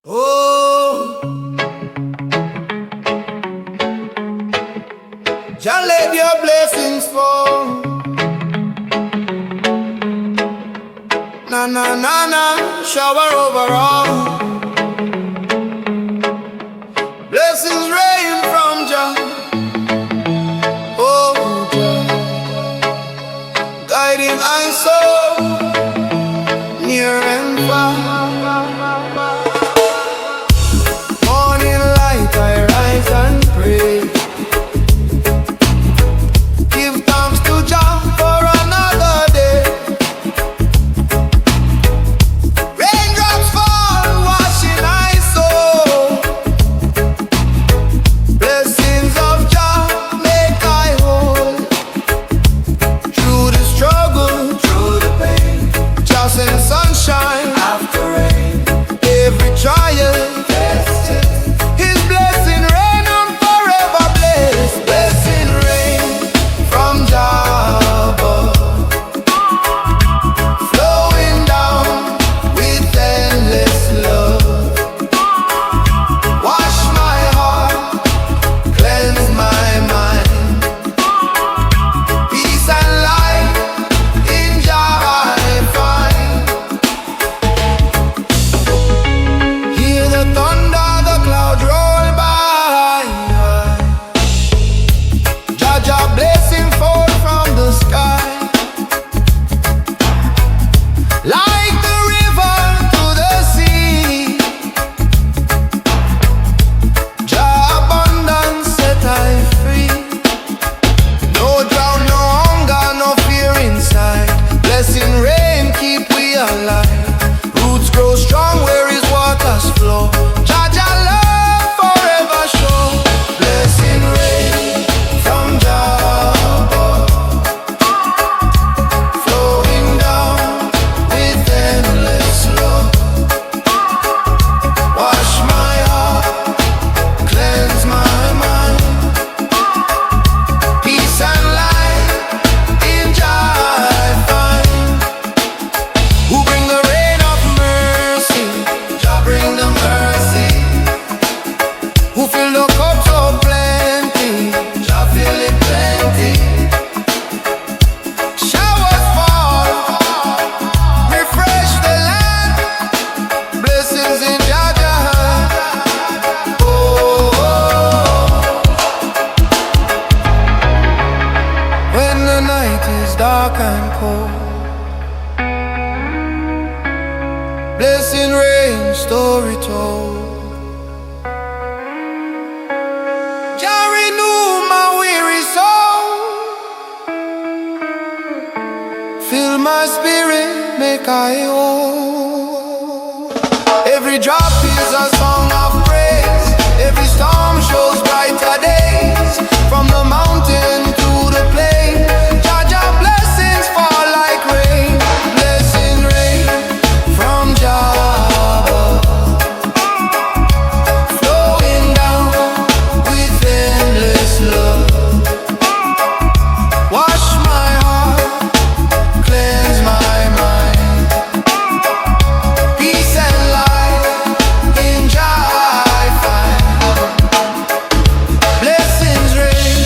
Oh, Jah let your blessings fall. Na na na na, shower over all. Blessings rain from Jah. Oh, Jah, guiding my soul near and far. Morning light, I rise and pray. Give thanks to Jah for another day. Raindrops fall, washing my soul. Blessings of Jah make I whole. Through the struggle, through the pain, Jah send sunshine after rain. Every trial, His blessing rain on forever blessed. Blessing rain from Jah above, flowing down with endless love. Wash my heart, cleanse my mind. Peace and light in Jah I find. Hear the thunder, the clouds roll by. Jah Jah blessing fall from the sky. Like the river to the sea, Jah abundance set I free. No drought, no hunger, no fear inside. Blessing rain keep we alive. Roots grow strong where His waters flow. Jah Jah love forever show. Blessing rain from Jah above, flowing down with endless love. Wash my heart, cleanse my mind. Peace and light in Jah I find. Who bring the rain of mercy? Jah bring the mercy. Who fill the cup so plenty? Jah fill it plenty. Showers fall, refresh the land. Blessings in Jah Jah hand. Oh, when the night is dark and cold, blessing rain, story told. Jah renew my weary soul. Fill my spirit, make I whole. Every drop is a song of praise. Every storm shows brighter days. From the mountain to the plain, Jah Jah blessings fall like rain. Blessing rain from Jah above, flowing down with endless love. Wash my heart, cleanse my mind. Peace and light in Jah I find. Blessings rain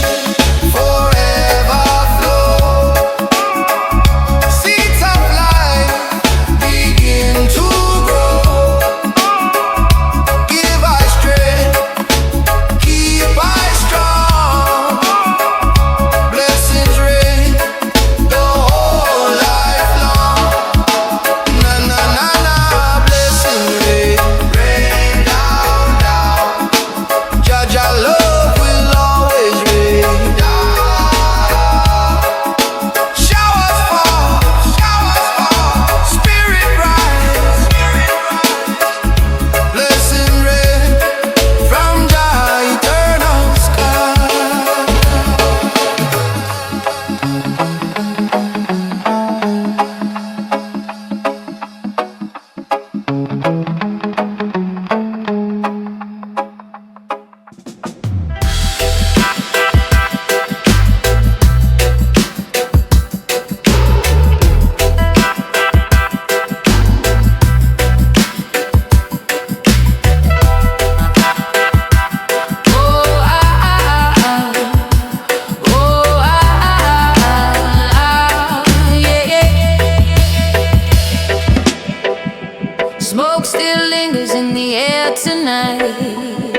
still lingers in the air tonight.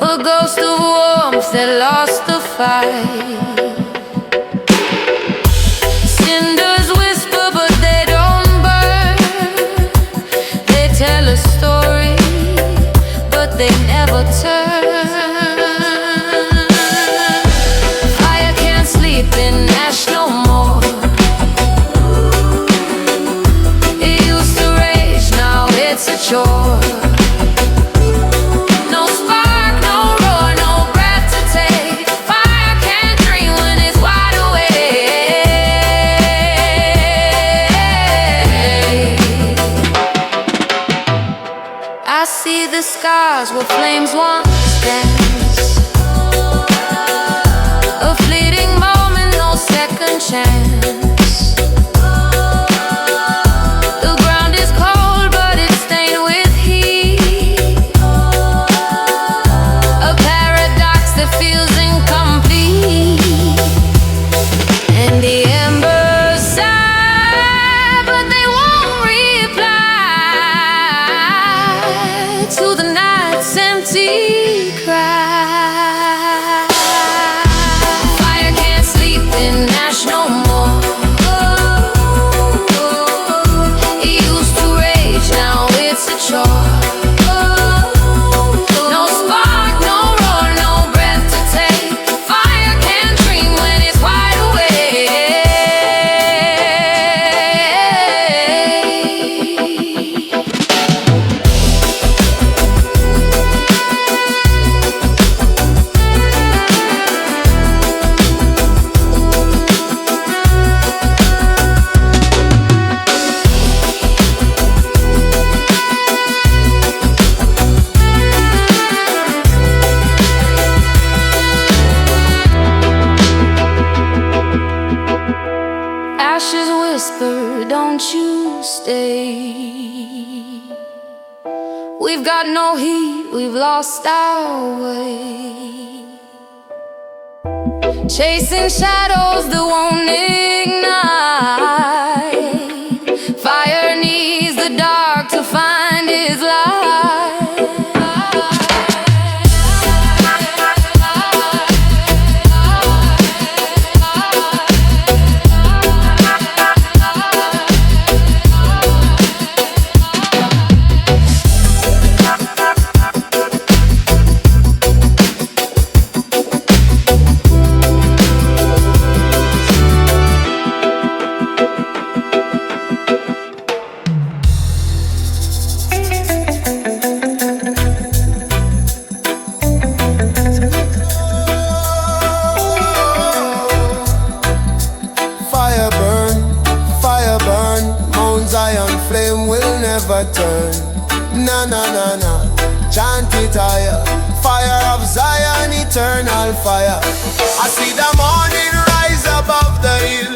A ghost of warmth that lost the fight. Cinders whisper but they don't burn. They tell a story but they never turn. Fire can't sleep in ash no more. It used to rage, now it's a chore. I see the scars where flames once danced. A fleeting moment, no second chance. The ground is cold but it's stained with heat. A paradox that feels incomplete. And the embers sigh but they won't reply to the night's empty cry. Fire can't sleep in ash no more. It used to rage, now it's a chore. No spark, no roar, no breath to take. Fire can't dream when it's wide awake. Ashes whisper, don't you stay. We've got no heat, we've lost our way. Chasing shadows that won't ignite. Fire needs the dark to find its light. Flame will never turn. Na na na na. Chant it higher. Fire of Zion, eternal fire. I see the morning rise above the hill.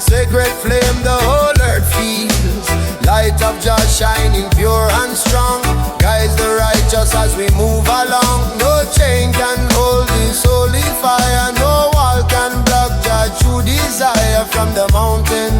Sacred flame the whole earth feels. Light of Jah shining pure and strong. Guides the righteous as we move along. No chain can hold this holy fire. No wall can block Jah true desire. From the mountain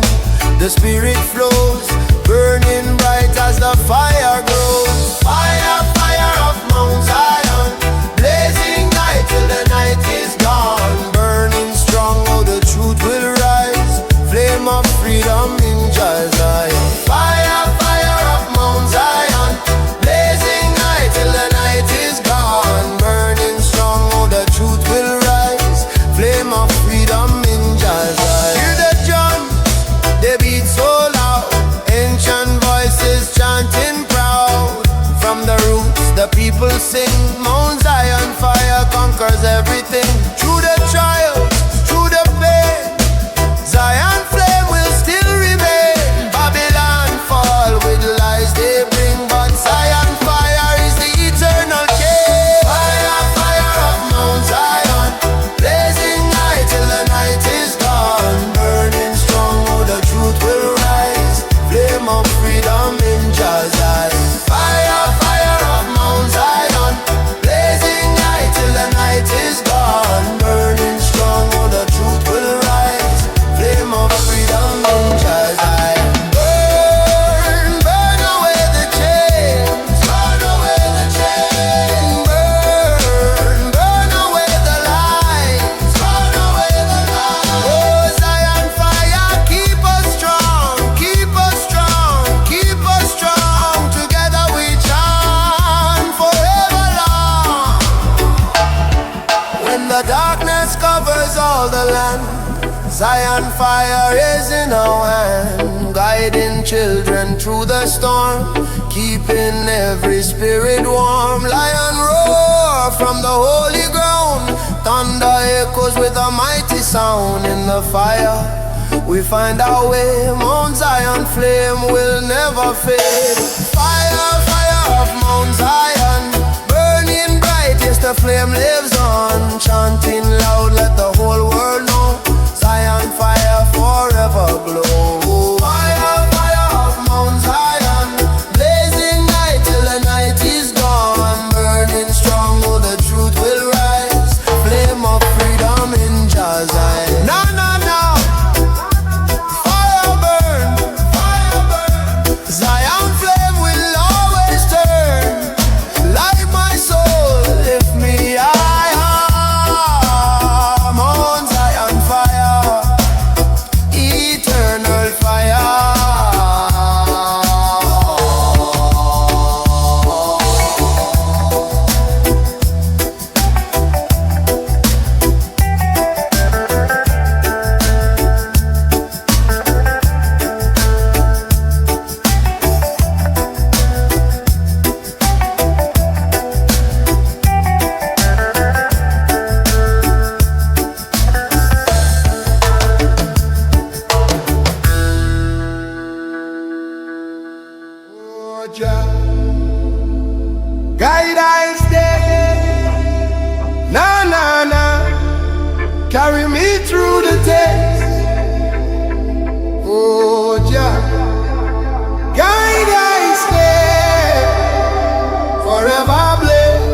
the spirit flows, burning bright as the fire grows. Fire, fire of Mount Zion, blazing night till the night is gone. Burning strong, oh the truth will rise. Flame of freedom in Jah Zion. Fire, fire of Mount Zion, blazing night till the night is gone. Burning strong, oh the truth will rise. Flame of freedom in Jah Zion. Hear the drums, they beat so loud. Ancient voices chanting proud. From the roots the people sing. Mount Zion fire conquers everything. Through the trials, through the pain, Zion flame will still remain. Babylon fall with lies they bring, but Zion fire is the eternal king. Fire, fire of Mount Zion, blazing night till the night is gone. Burning strong, oh the truth will rise. Flame of freedom in Jah Zion. Fire, fire of Mount Zion, Zion fire is in our hand, guiding children through the storm, keeping every spirit warm. Lion roar from the holy ground, thunder echoes with a mighty sound. In the fire we find our way, Mount Zion flame will never fade. Fire, fire of Mount Zion, burning bright, yes the flame lives on. Chanting loud, let the whole world know, Zion fire forever glow. Fire, fire of Mount Zion, blazing night till the night is gone. Burning strong, oh the truth will rise, flame of freedom in Jah Zion. No, no, no, fire burn, Zion flame will always turn. Light my soul, lift me high, Mount Zion fire, eternal fire. Oh, Jah, guide I stay, na na na, carry me through the test. Oh Jah, guide I stay, forever blessed,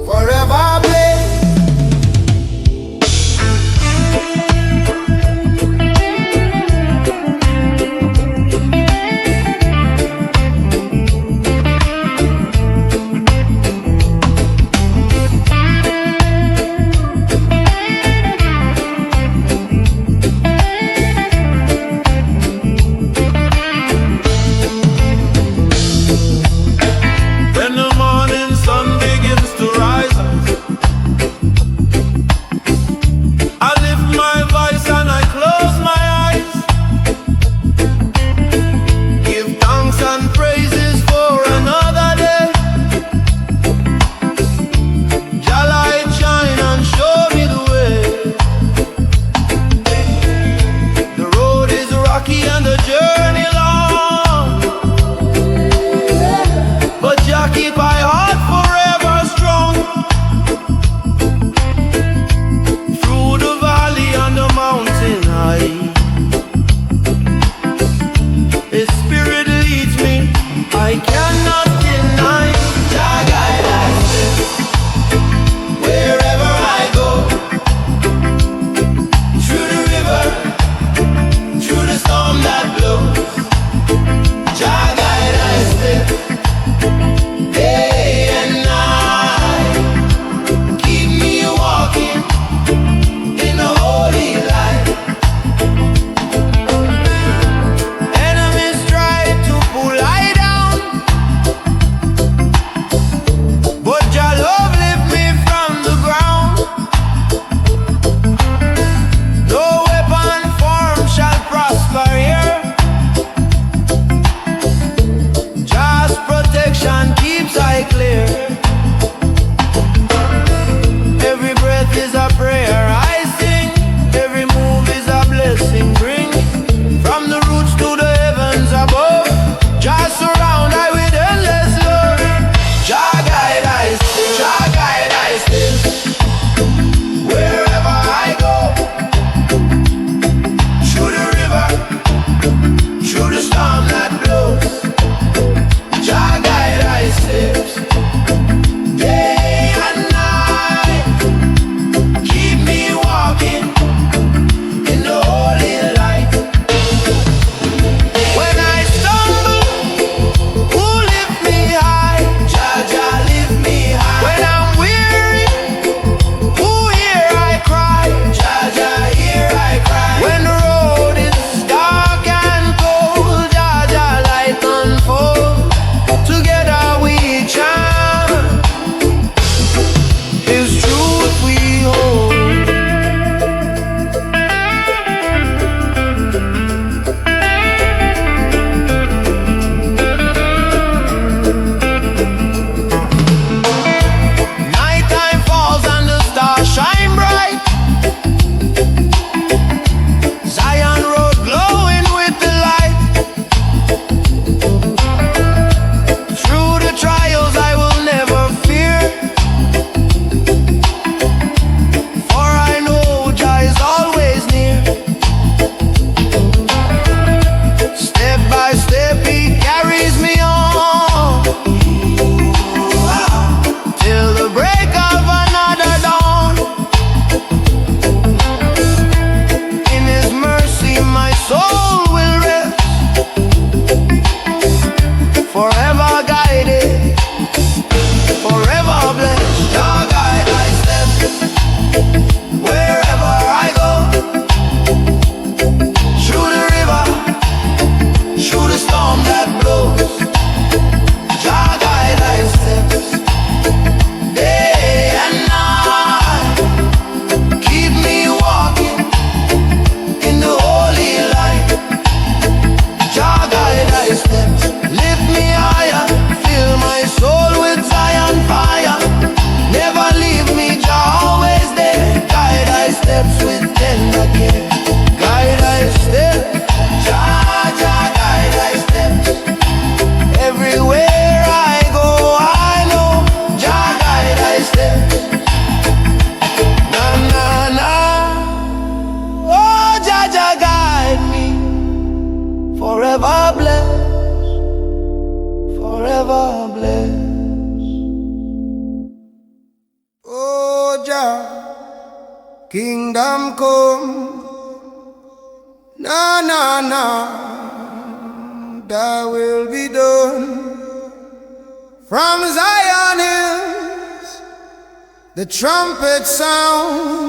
forever blessed. kingdom come. Na na na, thy will be done. From Zion hills, the trumpet sound,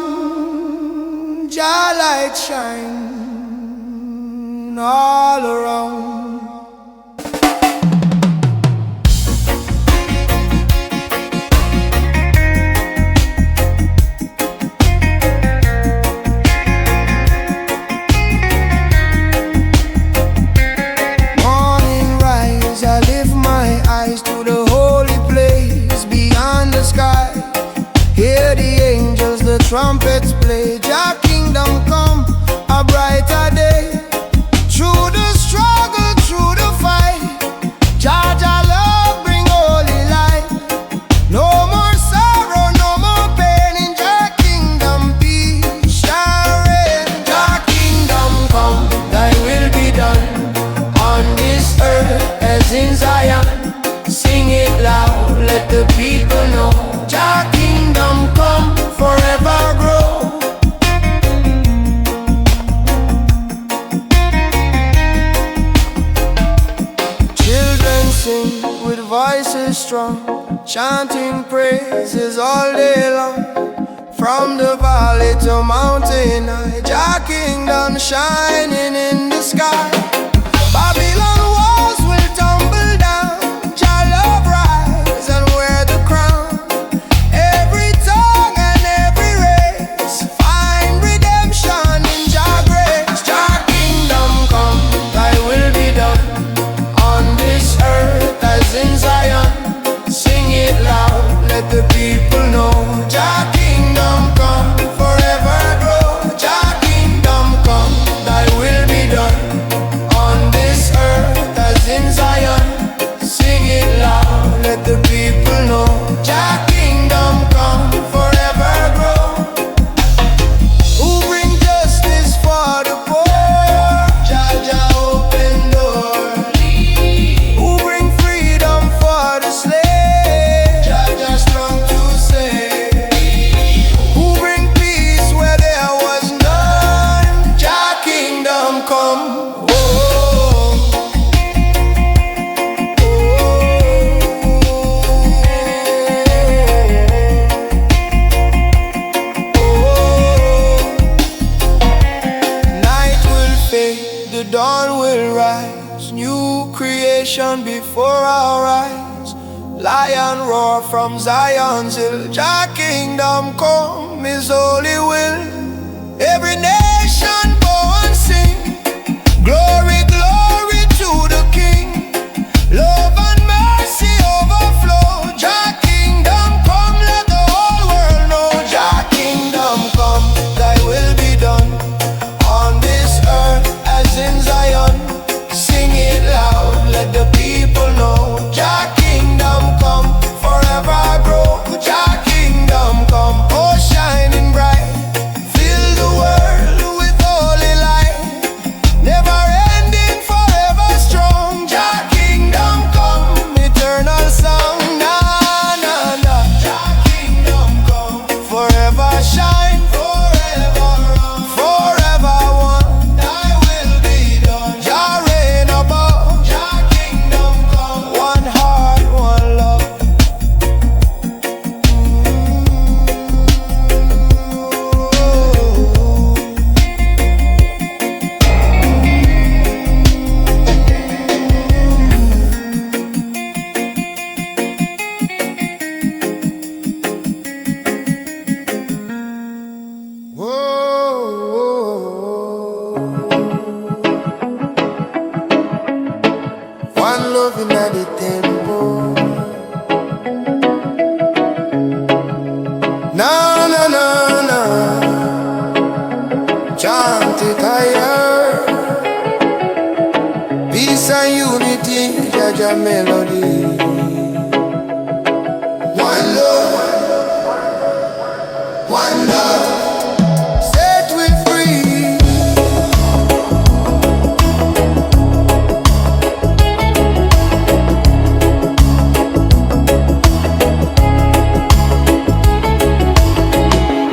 Jah light shine all around. Trumpets play, Jah kingdom come, a brighter day. Through the struggle, through the fight, Jah love bring holy light. No more sorrow, no more pain, in Jah kingdom peace shall reign. Jah kingdom come, thy will be done, on this earth as in Zion. Sing it loud, let the people know. Jah kingdom come, forever grow. Children sing with voices strong, chanting praises all day long. From the valley to mountain high, Jah kingdom shining in the sky. Babylon walls will tumble down, Jah love rise and wear the crown. Every tongue and every race find redemption in Jah grace. Jah kingdom come, thy will be done, on this earth as in Zion. Sing it loud, let the people know. Jah kingdom come, forever grow. Jah kingdom come, thy will be done, on this earth as in Zion. Sing it loud, let the people know. Jah kingdom come, forever grow. Who bring justice for the poor? Jah open door. Who bring freedom for the slave? Jah strong to save. Who bring peace where there was none? Jah kingdom come. Oh, night will fade, the dawn will rise, new creation before our eyes. Lion roar from Zion's hill, Jah kingdom come, His holy will. Every nation bow and sing, glory, glory to the King. Love and mercy overflow. Jah kingdom come, let the whole world know. Jah kingdom come, thy will be done, on this earth as in Zion. Sing it loud, let the people know. Jah kingdom come, forever grow. Jah kingdom come, oh shining bright, fill the world with holy light. Never ending, forever strong. Jah kingdom come, eternal song. Na na na. Jah kingdom come, forever shine, forever on, forever one. Thy will be done. Jah reign above. Jah kingdom come, one heart, one love. One love in the tempo. Na na na na, chant it higher. Peace and unity, Jah melody. One love, one love. Set we free.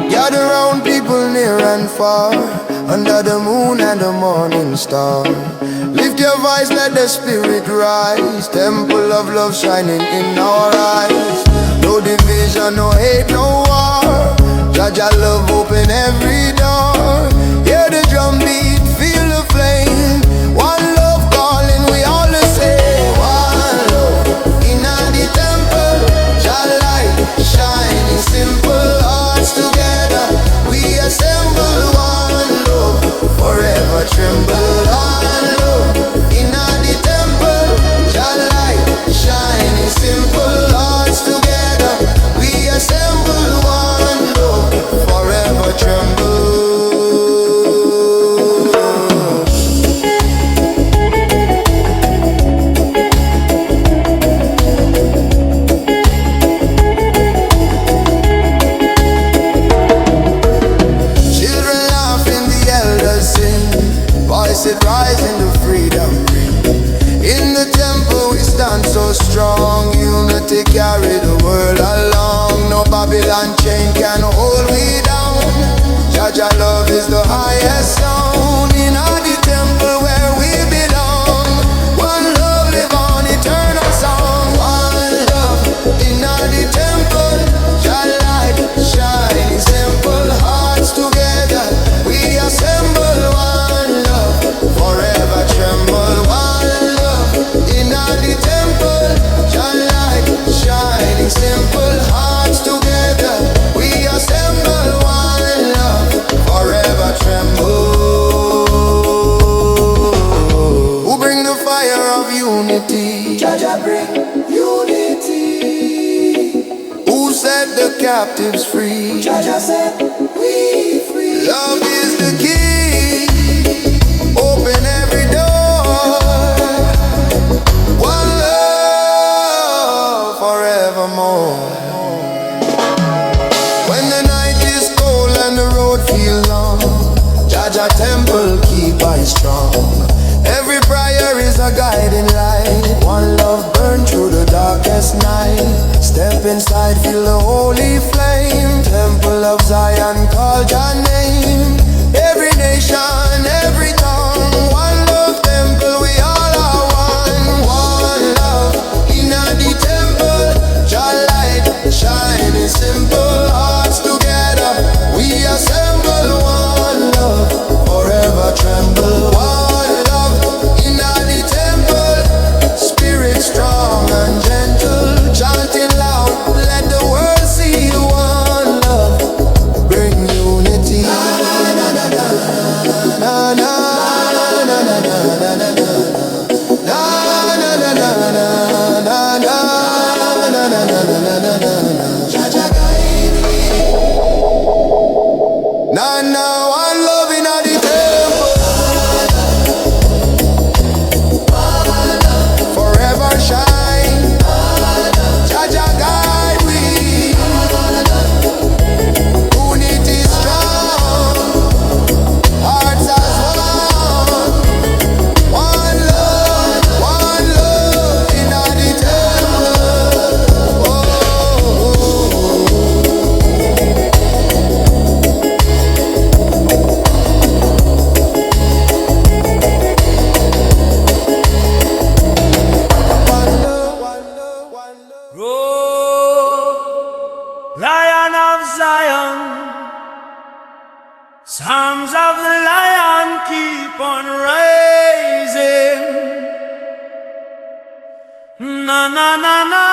Gather round people far, under the moon and the morning star. Lift your voice, let the spirit rise. Temple of love shining in our eyes. No division, no hate, no war. Jah love open every door. Hear the drum beat, feel the flame. One love calling, we all the same. One love in the temple. Jah light shining, simple hearts together. We assemble. One love forever tremble. One love in the temple. Jah light shining, simple hearts together. We assemble. One love forever tremble. Voices rising to freedom. In the temple we stand so strong. Unity carry the world along. No Babylon chain can hold we down. Jah love is the highest sound. In the temple where we belong. One love live on eternal song. One love in the temple. Jah light shining, simple hearts together. We assemble. One love forever tremble. One love in the temple. Jah light shining, simple hearts together. We assemble. One love forever tremble. Who bring the fire of unity? Jah bring unity. Who set the captives free? Jah set we free. Love is the key. Open every door. One love forevermore. When the night is cold and the road feels long, Jah temple keep us strong. Every prayer is a guiding light. One love burn through the darkest night. Step inside, feel the holy flame. Temple of Zion, call Jah name. Every nation, every tongue. One love temple, we all are one. One love in the temple. Jah light shining, simple hearts together. We assemble. One love forever tremble. One love in the temple. Spirit strong and gentle, chanting loud, let the world see. One love bring unity. Na na na na na na na na na na na. Jah guide me. Na na, one love in the temple. Forever shine. Jah guide we. Unity strong. Hearts as one. One love in the temple. Oh. Roar, Lion of Zion, Psalms of the Lion keep on rising. Na na na na,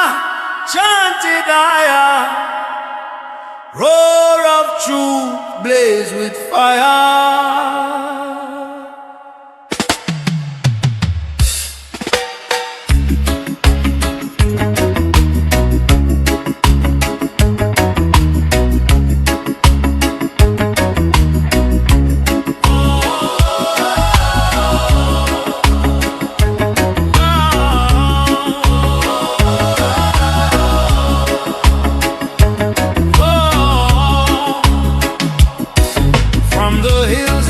chanted higher. Roar of truth, blaze with fire. From the hills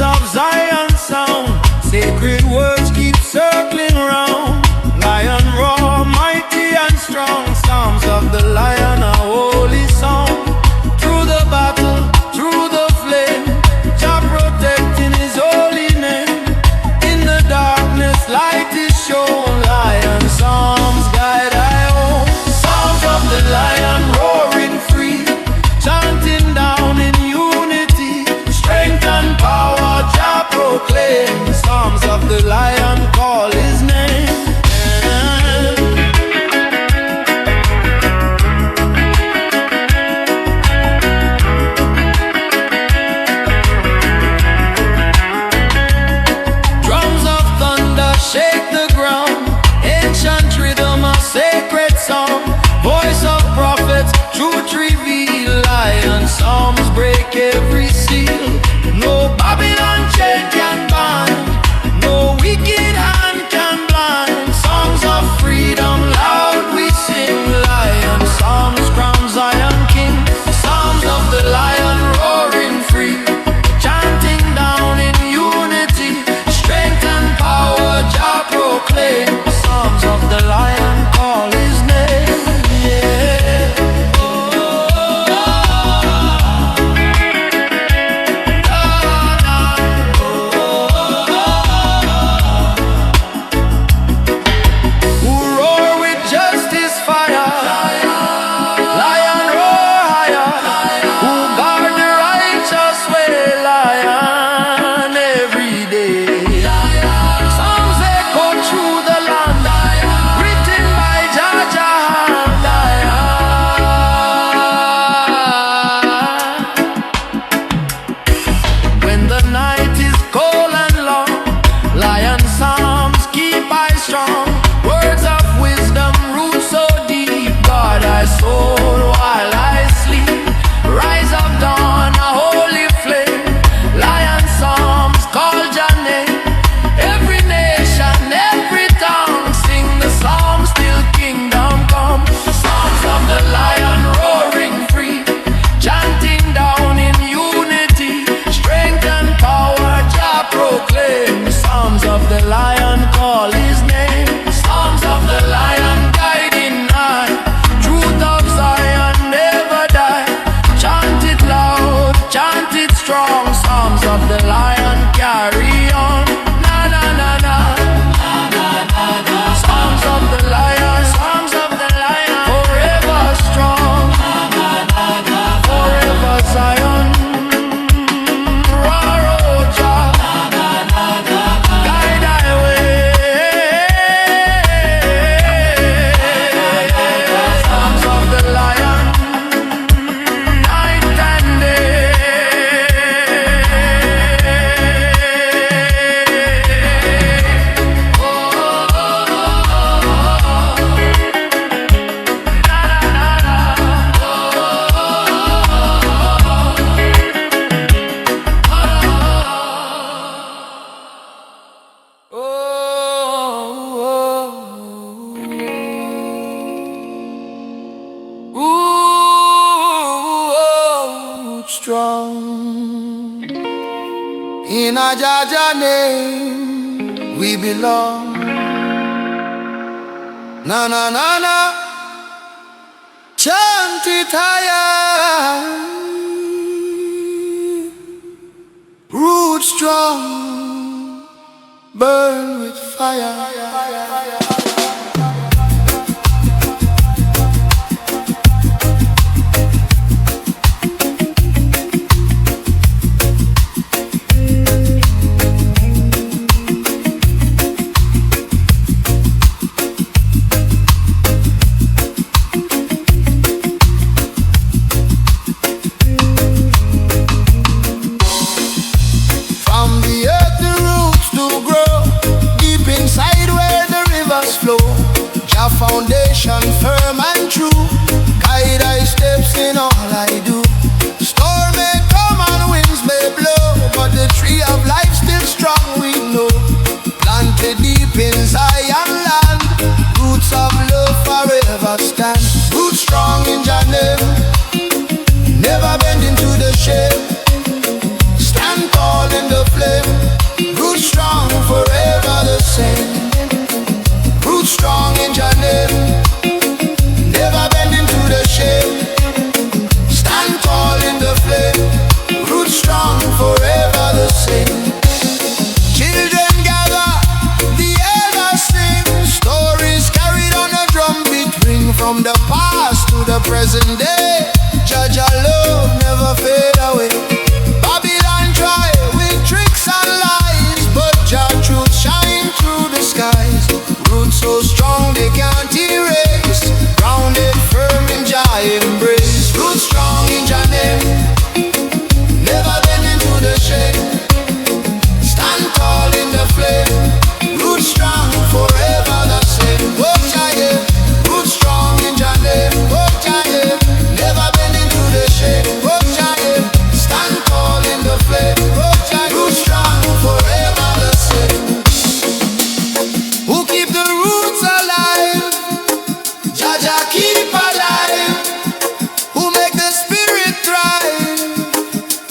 strong. In a Jaja name we belong. Na na na na, chant it higher. Root strong, burn with fire. Our foundation firm and true, guide our steps in all I do. Storm may come and winds may blow, but the tree of life still strong we know. Planted deep in Zion land, roots of love forever stand. Roots strong in Jah name, never bend into the shame. Stand tall in the flame, roots strong forever the same. Roots strong in Jah name, never bend into the shame. Stand tall in the flame, roots strong forever the same. Children gather, the elders sing, stories carried on a drumbeat ring. From the past to the present day, Jah love never fade away. Babylon try with tricks and lies, but Jah truth shine through the skies. Roots so strong they can't erase, grounded firm in Jah embrace. Roots strong in Jah name, never bend into the shade. Stand tall in the flame, roots strong forever the same. Oh Jah yeah, roots strong in Jah name. Oh Jah yeah, never bend into the shade. Oh Jah yeah, stand tall in the flame. Oh Jah, roots strong forever the same. Who keep the roots alive? Jah keep alive. Who make the spirit thrive?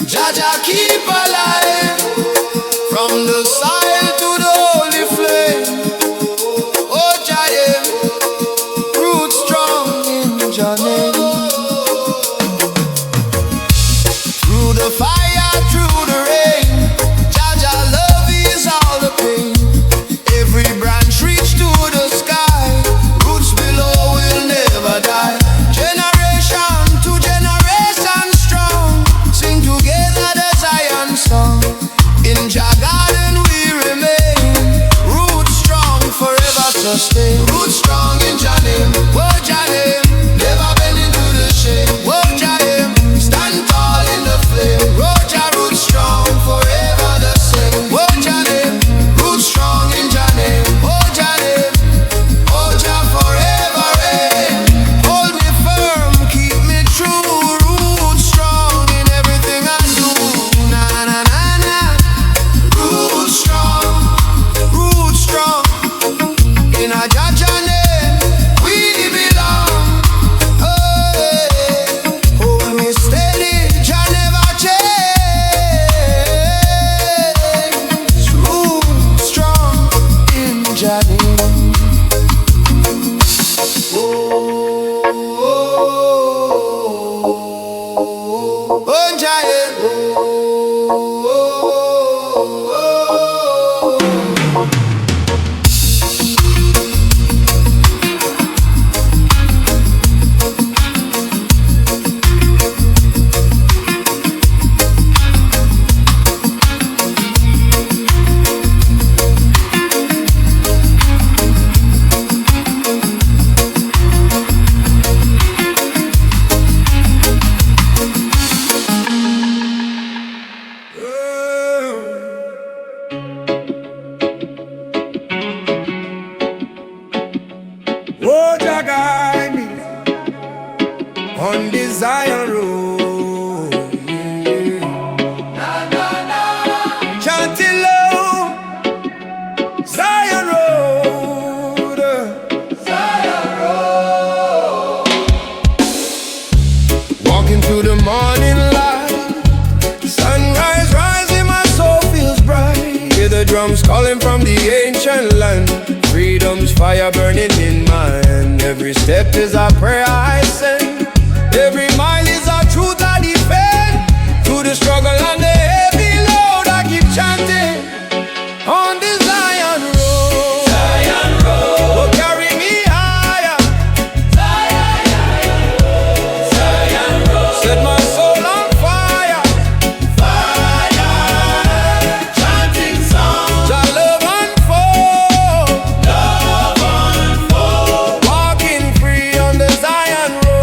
Jah keep alive. From the soil to the holy flame. Oh Jah yeah, roots strong in Jah name. Through the fire, through the rain, Jah love is all the pain. Every branch reach to the sky, roots below will never die. Generation to generation strong, sing together the Zion song. In Jah garden we remain, roots strong forever sustain. Roots strong in Jah name, oh Jah name, never bend into the shade. Oh Jah name, stand tall in the flame. Oh Jah, roots strong forever the same. Oh Jah name, roots strong in Jah name. Oh Jah name, oh Jah forever reign. Hold me firm, keep me true. Roots strong in everything I do. Na na na na, roots strong, roots strong. In a Jah name we belong. Oh, yeah. Hold me steady, Jah never change. Roots strong in Jah name. Oh, Jah yeah. Oh. Oh, Jah guide me on the Zion road. Chanting low, Zion road. Walking through the morning light, Freedom's calling from the ancient land. Freedom's fire burning in my hand. Every step is a prayer I send. Every mile is a truth I defend. Through the struggle and the heavy load I keep chanting. On the Zion road, Zion road, oh, carry me higher. Zion road, Zion road, set my soul on fire. Fire, chanting songs, Jah love unfold, love unfold, walking free on the Zion road.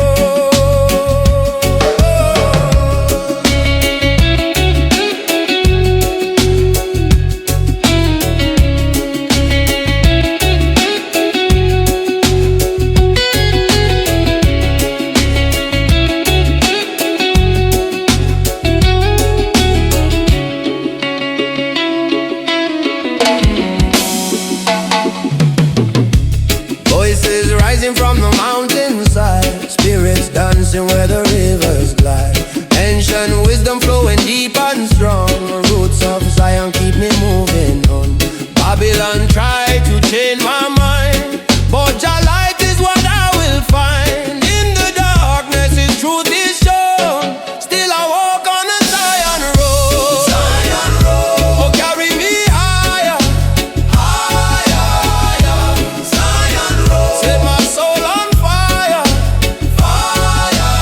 Voices rising from the mountainside, spirits dancing where the rivers glide. Ancient wisdom flowing deep and strong. Roots of Zion keep me moving on. Babylon tried to change my mind, but Jah light is what I will find. In the darkness His truth is shown. Still I walk on the Zion road. Zion road, oh, carry me higher. Higher, higher. Zion road, set my soul on fire. Fire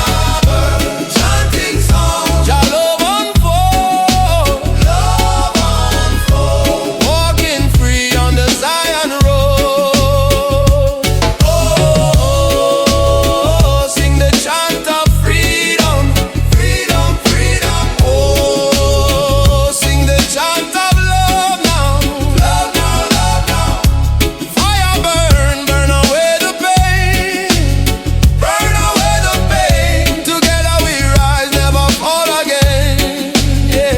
burn, chanting songs, Jah love unfold, love unfold, walking free on the Zion road. Oh, sing the chant of freedom, freedom, freedom. Oh, sing the chant of love now, love now, love now. Fire burn, burn away the pain, burn away the pain. Together we rise, never fall again. Yeah.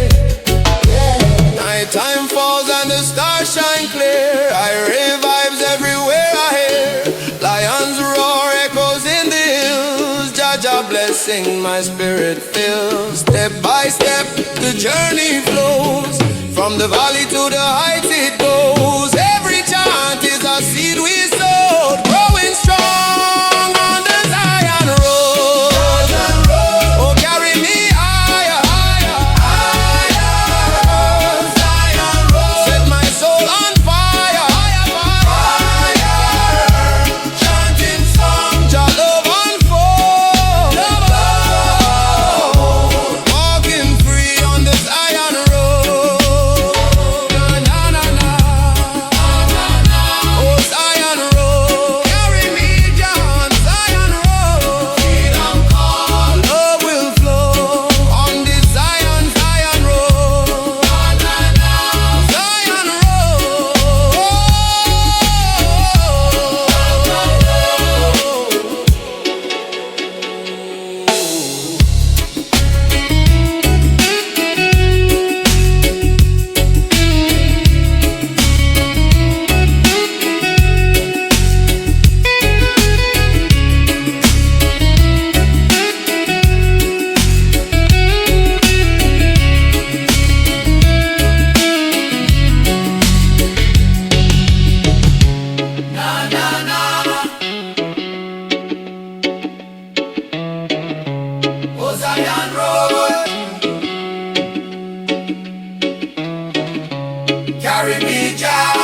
Nighttime falls and the stars shine clear. Irie vibes everywhere I hear. Lions roar, echoes in the hills. Jah Jah blessing my spirit fills. Step by step the journey flows. From the valley to the heights it goes. Every chant is a seed we sowed, growing strong on the Zion road. Oh, carry me higher, higher, higher. Zion road, set my soul on fire. Fire, chanting songs, Jah love unfold, walking free on the Zion road. Na na na na, oh Zion road, carry me down Zion road. Freedom call, love will flow on the Zion, Zion road. Zion oh Zion road, carry me Jah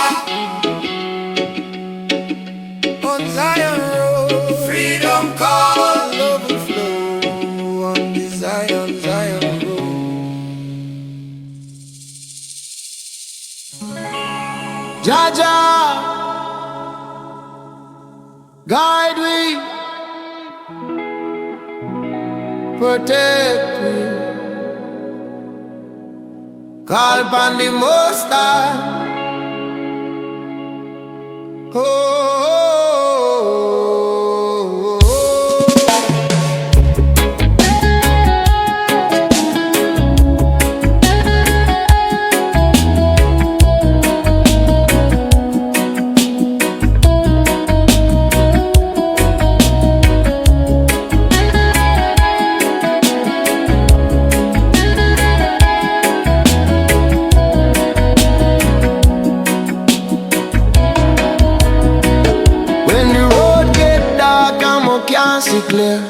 on Zion road. Freedom call, love will flow on the Zion, Zion road. Jah Jah, guide we, protect me. Call upon the Most High. Oh, oh, oh, oh. can't see clear.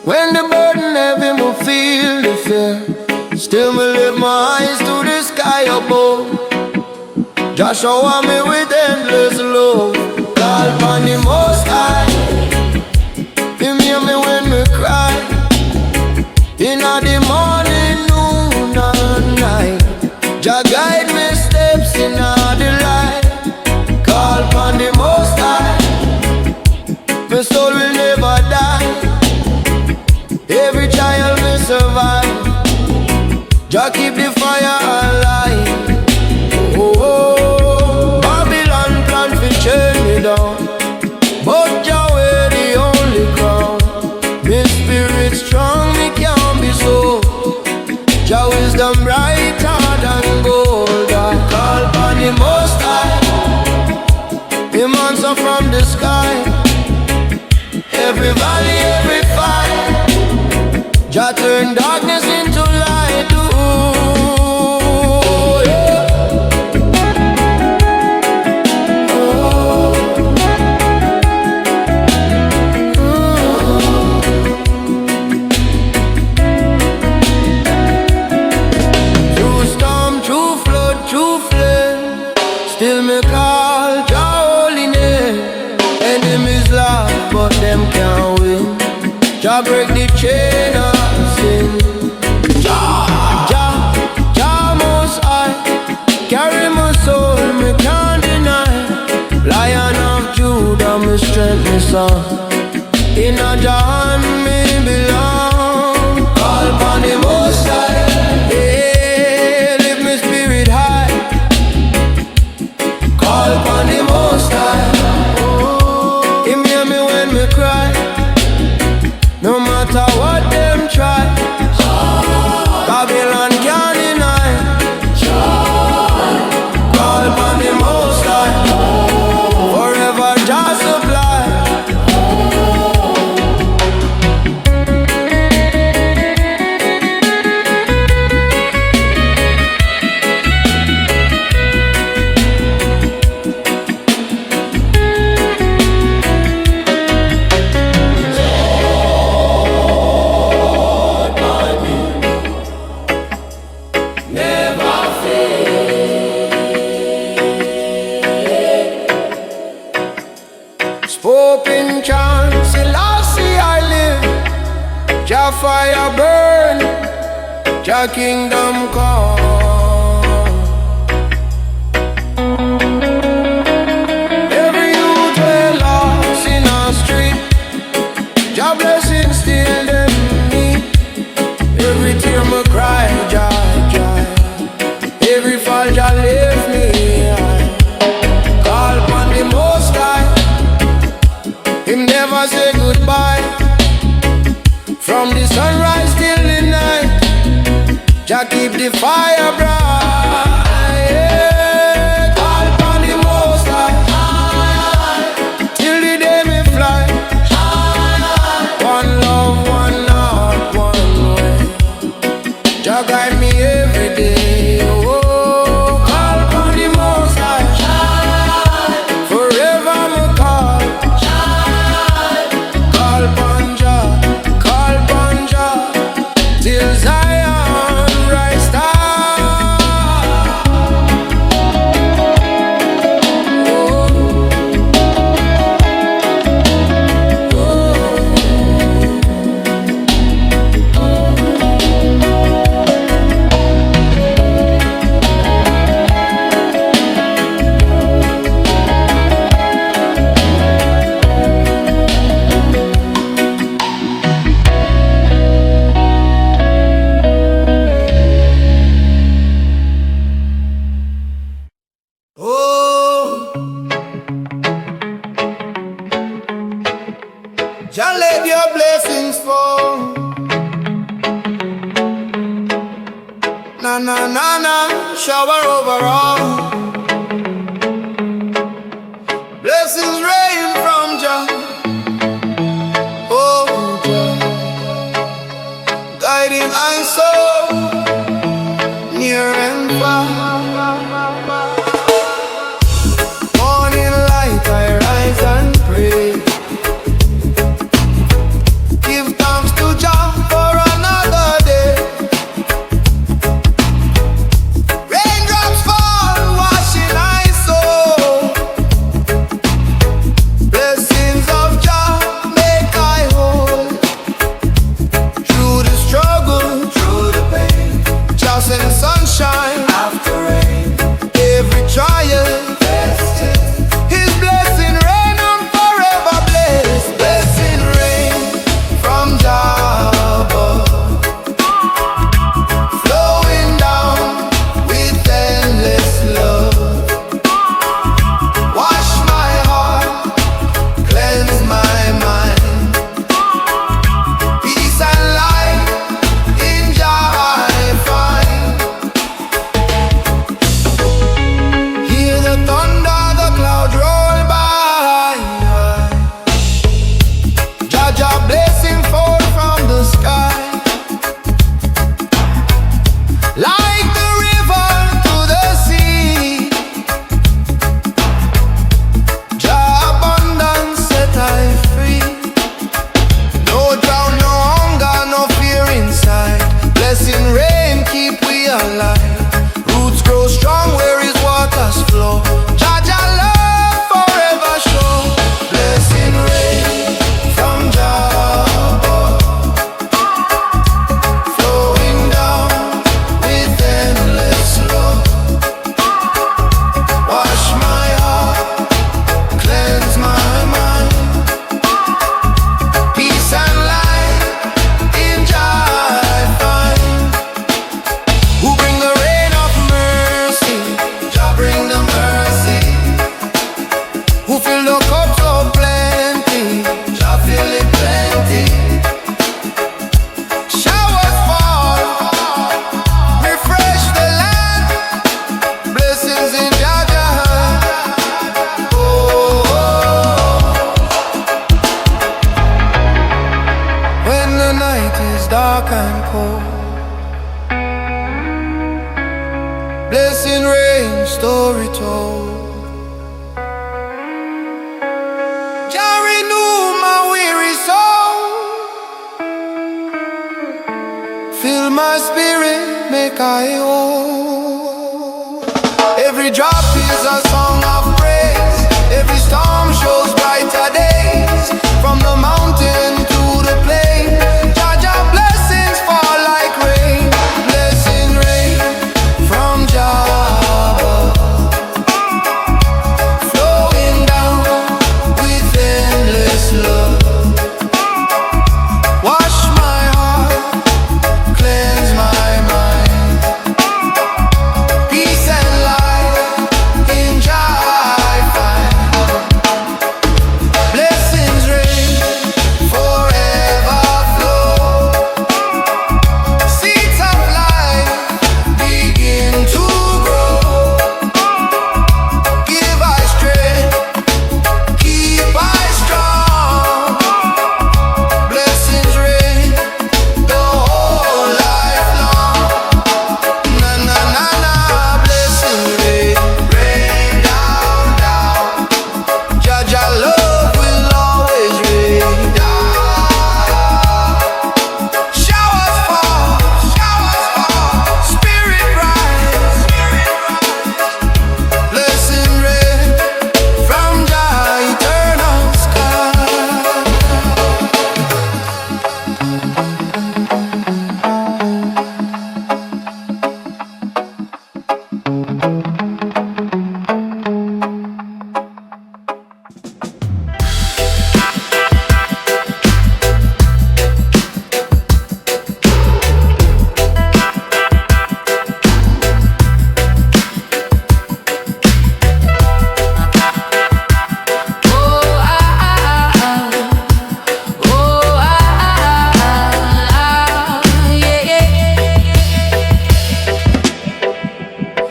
When the burden heavy, me feel the fear. Still me lift my eyes to the sky above. Just shower me with endless love. Call upon the Most High. Him hear me when me cry. Inna the morning, noon and night. Jah guide me steps inna the light. Call upon the Most High. My soul will never die. Every child will survive. Jah keep the fire alive. Oh, oh, Babylon plan to turn me down, but Jah wear the only crown. Me spirit strong, me can't be so. Jah wisdom brighter than gold. I call upon the Most High. Him answer from the sky. Every valley, every fire. Jah turn darkness into light. Ooh, yeah. Through storm, through flood, through flame, still me call Jah holy name. Enemies laugh, but them can't win. Jah break the chain of sin. Jah most high, carry my soul, me can't deny. Lion of Judah, me strength, me song. In a Jah me belong. Call upon the Most High. Yeah, lift me spirit high. Call upon the Most High. Him hear me when me cry. No matter what them try, Babylon can't deny. Call upon the Most High. Forever Jah supply. Spoke in chants, Selassie I live. Jah fire burn, Jah kingdom come. Every youth we lost in our street, Jah blessing still them meet. Every tear me cry, Jah, Jah. Every fall Jah lift me high. Call upon the Most High. Him never say goodbye. From the sunrise till the night, Jah keep the fire bright. Yeah. Call upon the Most High. Till the day me fly. One love, one heart, one way. Jah guide me every day. Oh, call upon the Most High. Forever me call. Call upon Jah, till Zion rise up. Jah let your blessings fall. Na na na na, shower over all. Blessings rain from Jah. Oh Jah, guiding my soul near and far. Morning light, I rise and pray. dark and cold. Blessing rain, story told. Jah renew my weary soul. Fill my spirit, make I whole. Every drop is a song of praise. Every storm shows brighter days. From the mountain to the plain, Jah Jah blessings fall like rain. Blessing rain from Jah, flowing down with endless love. Wash my heart, cleanse my mind. Peace and light in Jah I find. Blessings rain forever flow. Seeds of life begin to grow. Give I strength, keep I strong. Blessings rain the whole life long. Na na na na, blessings rain, rain down down. Jah Jah love will always rain down. Showers fall, spirit rise. Blessing rain from Jah eternal sky.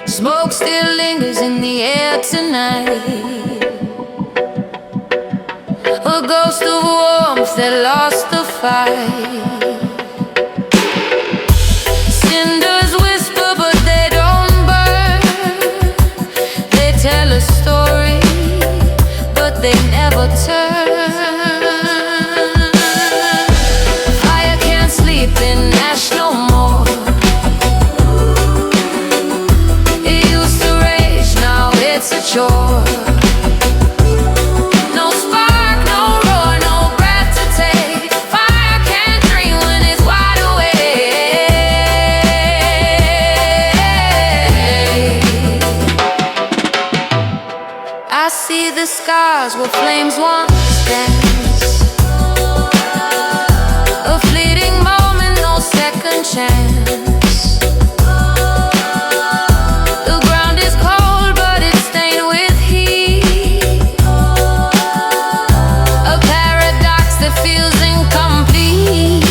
Smoke still lingers in the air tonight. A ghost of warmth that lost the fight. Cinders whisper but they don't burn. They tell a story but they never turn. Fire can't sleep in ash no more. It used to rage, now it's a chore. No spark, no roar, no breath to take. Fire can't dream when it's wide awake. I see the scars where flames once danced. A fleeting moment, no second chance. The ground is cold, but it's stained with heat. A paradox that feels incomplete.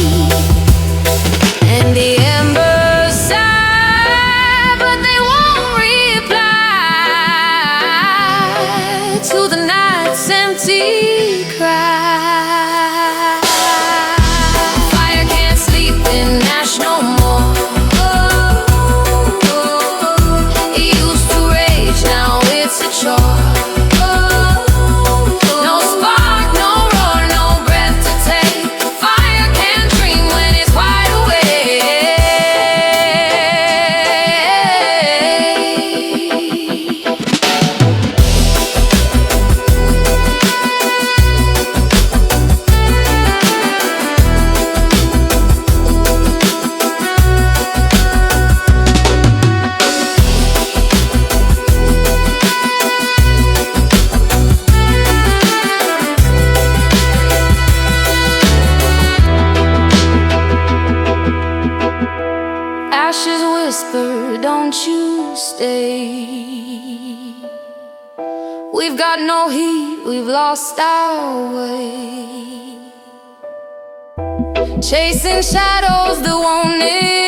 And the embers sigh, but they won't reply to the night's empty cry. Fire can't sleep in ash no more. It used to rage, now it's a chore. No spark, no roar, no breath to take. Fire can't dream when it's wide awake. Ashes whisper, don't you stay. We've got no heat, we've lost our way. Chasing shadows that won't end.